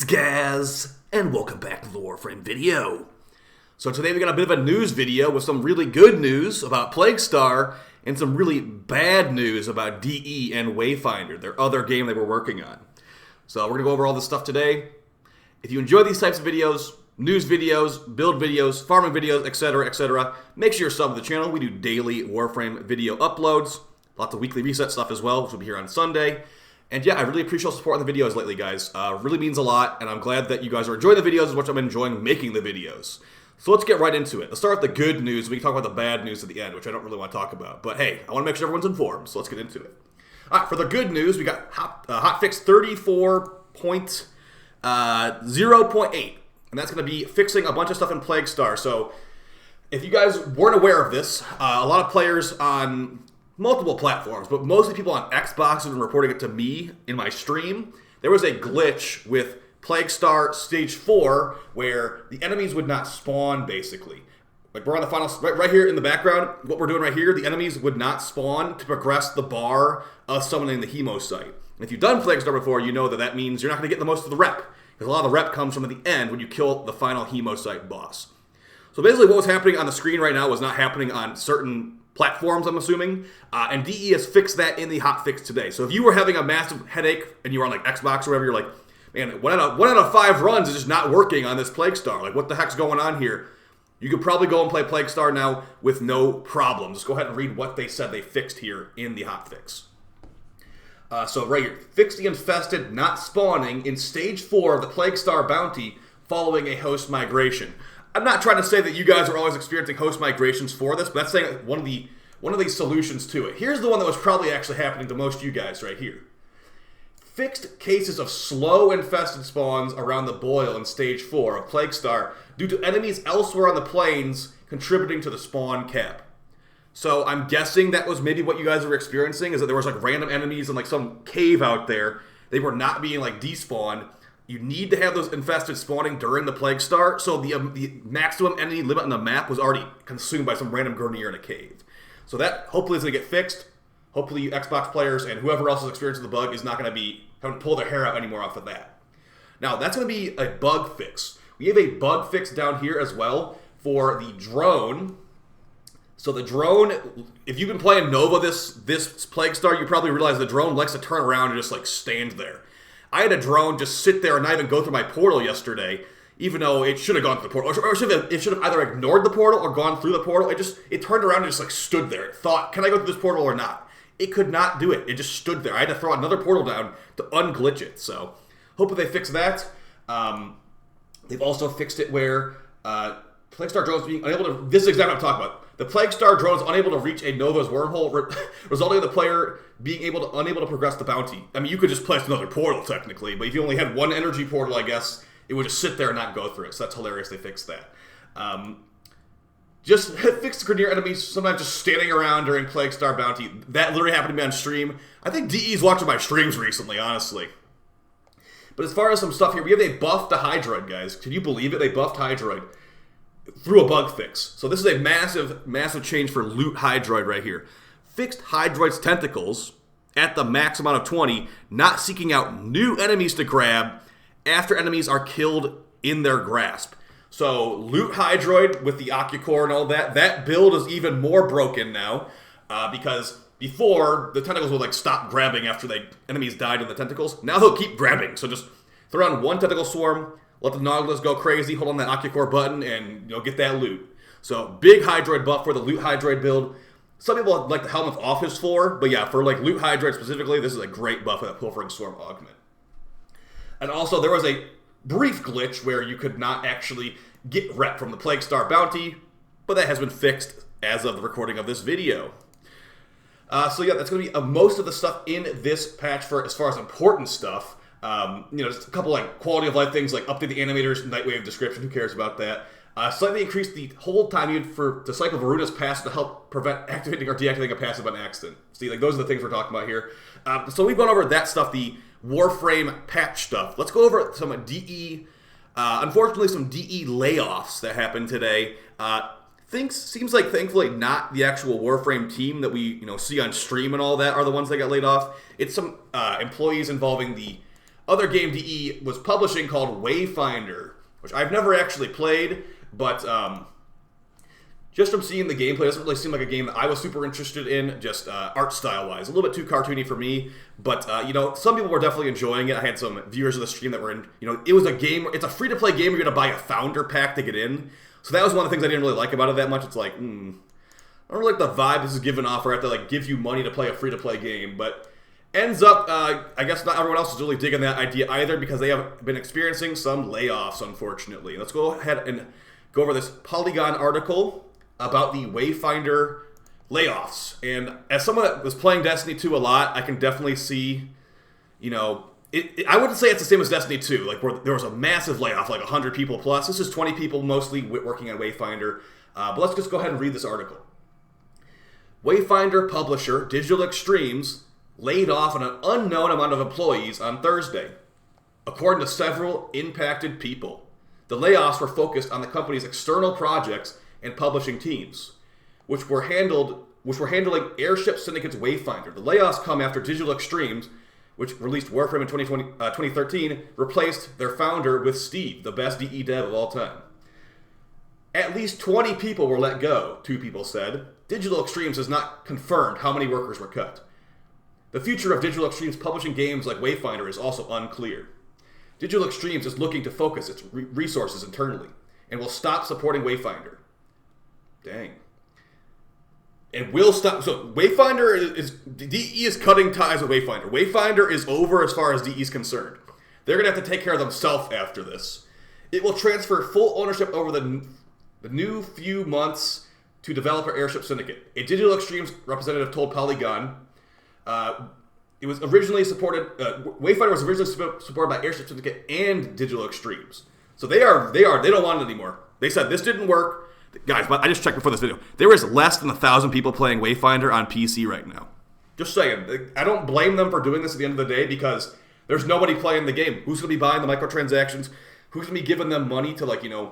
Greetings, guys, and welcome back to the Warframe video. So today we got a bit of a news video with some really good news about Plaguestar and some really bad news about DE and Wayfinder, their other game they were working on. So we're going to go over all this stuff today. If you enjoy these types of videos, news videos, build videos, farming videos, etc., make sure you're subbed to the channel. We do daily Warframe video uploads, lots of weekly reset stuff as well, which will be here on Sunday. And yeah, I really appreciate the support on the videos lately, guys. Really means a lot, and I'm glad that you guys are enjoying the videos as much as I'm enjoying making the videos. So let's get right into it. Let's start with the good news. We can talk about the bad news at the end, which I don't really want to talk about. But hey, I want to make sure everyone's informed, so let's get into it. All right, for the good news, we got hotfix 34.0.8, and that's going to be fixing a bunch of stuff in Plaguestar. So if you guys weren't aware of this, a lot of players on multiple platforms, but mostly people on Xbox have been reporting it to me in my stream. There was a glitch with Plaguestar Stage 4 where the enemies would not spawn, basically. Like, we're on the final, right here in the background, what we're doing right here, the enemies would not spawn to progress the bar of summoning the Hemo site. And if you've done Plaguestar before, you know that that means you're not going to get the most of the rep, because a lot of the rep comes from at the end when you kill the final Hemo site boss. So basically what was happening on the screen right now was not happening on certain platforms, I'm assuming, and DE has fixed that in the hotfix today. So if you were having a massive headache and you were on like Xbox or whatever, you're like, man, one out of 5 runs is just not working on this Plaguestar. Like, what the heck's going on here? You could probably go and play Plaguestar now with no problem. Just go ahead and read what they said they fixed here in the hotfix. So right here, fix the infested not spawning in Stage 4 of the Plaguestar bounty following a host migration. I'm not trying to say that you guys are always experiencing host migrations for this, but that's saying one of the solutions to it. Here's the one that was probably actually happening to most of you guys right here. Fixed cases of slow infested spawns around the boil in Stage 4 of Plaguestar due to enemies elsewhere on the plains contributing to the spawn cap. So I'm guessing that was maybe what you guys were experiencing, is that there was like random enemies in like some cave out there. They were not being like despawned. You need to have those infested spawning during the Plaguestar, so the maximum enemy limit on the map was already consumed by some random Gurnier in a cave. So that hopefully is going to get fixed. Hopefully you Xbox players and whoever else is experiencing the bug is not going to be having to pull their hair out anymore off of that. Now, that's going to be a bug fix. We have a bug fix down here as well for the drone. So the drone, if you've been playing Nova this Plaguestar, you probably realize the drone likes to turn around and just like stand there. I had a drone just sit there and not even go through my portal yesterday, even though it should have gone through the portal. Or it should have either ignored the portal or gone through the portal. It turned around and just like stood there. It thought, can I go through this portal or not? It could not do it. It just stood there. I had to throw another portal down to unglitch it. So hopefully they fix that. They've also fixed it where Plaguestar drones being unable to. This is exactly what I'm talking about. The Plaguestar drone is unable to reach a Nova's wormhole, resulting in the player being unable to progress the bounty. I mean, you could just place another portal, technically, but if you only had one energy portal, I guess, it would just sit there and not go through it. So that's hilarious they fixed that. Just fix the Grenadier enemies, sometimes just standing around during Plaguestar bounty. That literally happened to me on stream. I think DE's watching my streams recently, honestly. But as far as some stuff here, we have a buff to Hydroid, guys. Can you believe it? They buffed Hydroid through a bug fix. So this is a massive change for Loot Hydroid right here. Fixed Hydroid's tentacles at the max amount of 20, not seeking out new enemies to grab after enemies are killed in their grasp. So Loot Hydroid with the Ocucore and all that build is even more broken now, because before the tentacles would like stop grabbing after the enemies died in the tentacles. Now they'll keep grabbing. So just throw on one tentacle swarm, let the Nautilus go crazy, hold on that Ocucore button, and get that loot. So big Hydroid buff for the Loot Hydroid build. Some people like the Helmet's Office for, but yeah, for like Loot Hydroid specifically, this is a great buff for that Pilfering Swarm augment. And also there was a brief glitch where you could not actually get rep from the Plaguestar bounty, but that has been fixed as of the recording of this video. So yeah, that's going to be most of the stuff in this patch for as far as important stuff. Just a couple like quality of life things like update the animators, Nightwave description, who cares about that? Slightly increase the hold time needed to cycle Varuna's passive to help prevent activating or deactivating a passive on accident. See, like those are the things we're talking about here. So we've gone over that stuff, the Warframe patch stuff. Let's go over some DE, unfortunately some DE layoffs that happened today. Seems like thankfully not the actual Warframe team that we see on stream and all that are the ones that got laid off. It's some employees involving the other game DE was publishing called Wayfinder, which I've never actually played, but just from seeing the gameplay, it doesn't really seem like a game that I was super interested in, just art style-wise. A little bit too cartoony for me, but, some people were definitely enjoying it. I had some viewers of the stream that were in, it was a game, it's a free-to-play game, you're going to buy a founder pack to get in. So that was one of the things I didn't really like about it that much. It's like, I don't really like the vibe this is giving off, where I have to, give you money to play a free-to-play game, but ends up, I guess not everyone else is really digging that idea either, because they have been experiencing some layoffs, unfortunately. Let's go ahead and go over this Polygon article about the Wayfinder layoffs. And as someone that was playing Destiny 2 a lot, I can definitely see, I wouldn't say it's the same as Destiny 2, where there was a massive layoff, 100 people plus. This is 20 people mostly working on Wayfinder. But let's just go ahead and read this article. Wayfinder publisher Digital Extremes laid off an unknown amount of employees on Thursday, according to several impacted people. The layoffs were focused on the company's external projects and publishing teams, which were handling Airship Syndicate's Wayfinder. The layoffs come after Digital Extremes, which released WARFRAME in 2013, replaced their founder with Steve, the best DE dev of all time. At least 20 people were let go, 2 people said. Digital Extremes has not confirmed how many workers were cut. The future of Digital Extremes publishing games like Wayfinder is also unclear. Digital Extremes is looking to focus its resources internally and will stop supporting Wayfinder. Dang. And will stop. So Wayfinder DE is cutting ties with Wayfinder. Wayfinder is over as far as DE is concerned. They're going to have to take care of themselves after this. It will transfer full ownership over the new few months to developer Airship Syndicate. A Digital Extremes representative told Polygon it was originally supported. Wayfinder was originally supported by Airship Syndicate and Digital Extremes. So they don't want it anymore. They said this didn't work. Guys, I just checked before this video. There is less than 1,000 people playing Wayfinder on PC right now. Just saying. I don't blame them for doing this at the end of the day, because there's nobody playing the game. Who's going to be buying the microtransactions? Who's going to be giving them money to,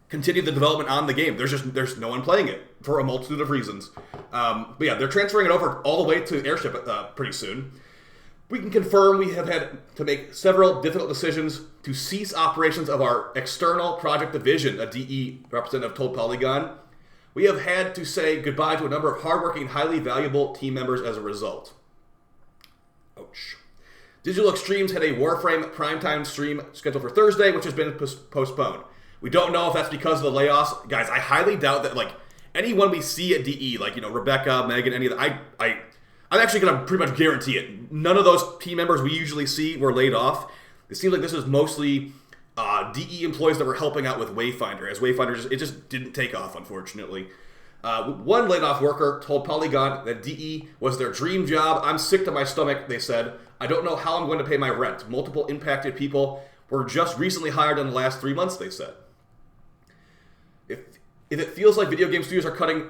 continue the development on the game? There's no one playing it for a multitude of reasons. But yeah, they're transferring it over all the way to Airship pretty soon. We can confirm we have had to make several difficult decisions to cease operations of our external project division, a DE representative told Polygon. We have had to say goodbye to a number of hardworking, highly valuable team members as a result. Ouch. Digital Extremes had a WARFRAME primetime stream scheduled for Thursday, which has been postponed. We don't know if that's because of the layoffs. Guys, I highly doubt that, anyone we see at DE, Rebecca, Megan, any of that, I'm actually going to pretty much guarantee it. None of those team members we usually see were laid off. It seems like this is mostly DE employees that were helping out with Wayfinder, as Wayfinder just didn't take off, unfortunately. One laid off worker told Polygon that DE was their dream job. I'm sick to my stomach, they said. I don't know how I'm going to pay my rent. Multiple impacted people were just recently hired in the last 3 months, they said. If it feels like video game studios are cutting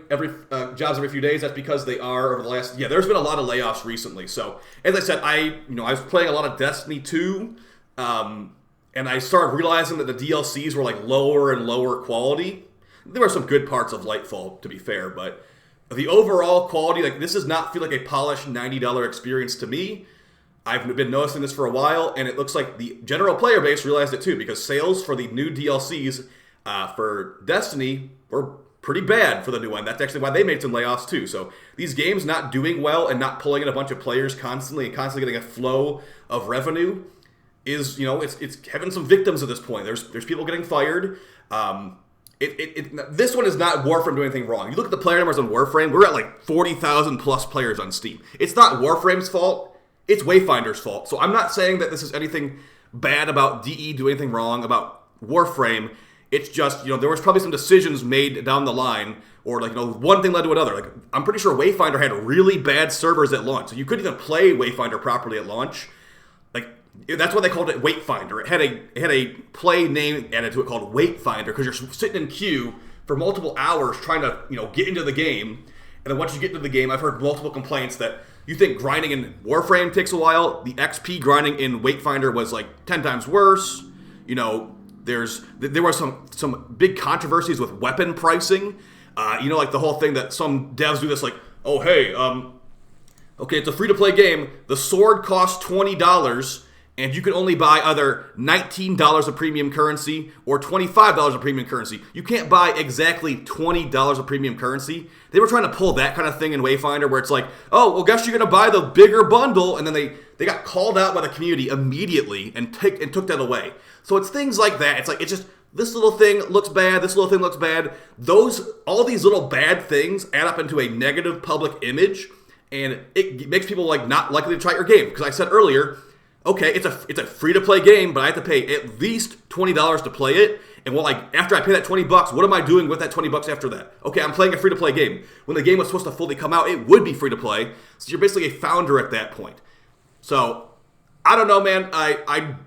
jobs every few days, that's because they are over the last... Yeah, there's been a lot of layoffs recently. So, as I said, I was playing a lot of Destiny 2, and I started realizing that the DLCs were lower and lower quality. There were some good parts of Lightfall, to be fair, but the overall quality, this does not feel like a polished $90 experience to me. I've been noticing this for a while, and it looks like the general player base realized it too, because sales for the new DLCs for Destiny were pretty bad for the new one. That's actually why they made some layoffs too. So these games not doing well and not pulling in a bunch of players constantly and constantly getting a flow of revenue is, it's having some victims at this point. There's people getting fired. This one is not Warframe doing anything wrong. You look at the player numbers on Warframe, we're at 40,000 plus players on Steam. It's not Warframe's fault. It's Wayfinder's fault. So I'm not saying that this is anything bad about DE doing anything wrong about Warframe. It's just, there was probably some decisions made down the line, or one thing led to another. I'm pretty sure Wayfinder had really bad servers at launch, so you couldn't even play Wayfinder properly at launch. That's why they called it Waitfinder. It had a play name added to it called Waitfinder, because you're sitting in queue for multiple hours trying to, get into the game. And then once you get into the game, I've heard multiple complaints that you think grinding in Warframe takes a while. The XP grinding in Waitfinder was 10 times worse. There were some big controversies with weapon pricing. The whole thing that some devs do this okay, it's a free-to-play game. The sword costs $20, and you can only buy either $19 of premium currency or $25 of premium currency. You can't buy exactly $20 of premium currency. They were trying to pull that kind of thing in Wayfinder where it's like, oh, well, guess you're going to buy the bigger bundle, and then they got called out by the community immediately and took that away. So it's things like that. It's just, this little thing looks bad, this little thing looks bad. All these little bad things add up into a negative public image, and it makes people not likely to try your game. Because I said earlier, okay, it's a free-to-play game, but I have to pay at least $20 to play it. And after I pay that $20, what am I doing with that $20 after that? Okay, I'm playing a free-to-play game. When the game was supposed to fully come out, it would be free-to-play. So you're basically a founder at that point. So, I don't know, man. I'm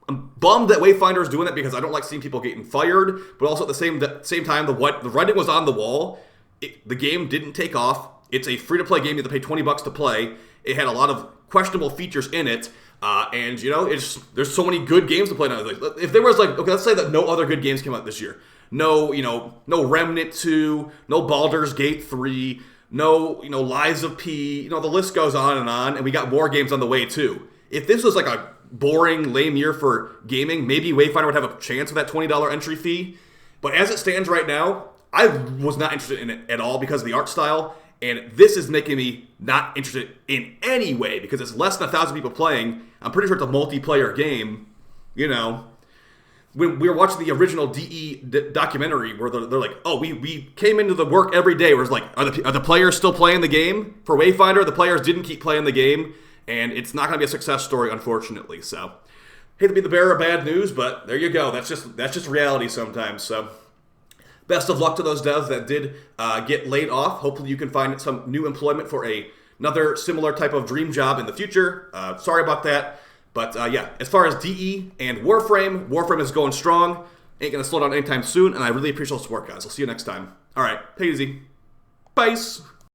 bummed that Wayfinder is doing that because I don't like seeing people getting fired. But also at the same time, the writing was on the wall. The game didn't take off. It's a free-to-play game. You have to pay $20 to play. It had a lot of questionable features in it. And there's so many good games to play now. If there was okay, let's say that no other good games came out this year. No Remnant 2, no Baldur's Gate 3, no Lies of P. The list goes on, and we got more games on the way too. If this was a boring, lame year for gaming, maybe Wayfinder would have a chance with that $20 entry fee. But as it stands right now, I was not interested in it at all because of the art style. And this is making me not interested in any way because it's less than 1,000 people playing. I'm pretty sure it's a multiplayer game. When we were watching the original DE documentary where they're like, oh, we came into the work every day. Where it's like, are the players still playing the game? For Wayfinder, the players didn't keep playing the game. And it's not going to be a success story, unfortunately. So, hate to be the bearer of bad news, but there you go. That's just reality sometimes. So, best of luck to those devs that did get laid off. Hopefully you can find some new employment for another similar type of dream job in the future. Sorry about that. But yeah, as far as DE and Warframe is going strong. Ain't going to slow down anytime soon. And I really appreciate the support, guys. I'll see you next time. All right, take it easy. Bye.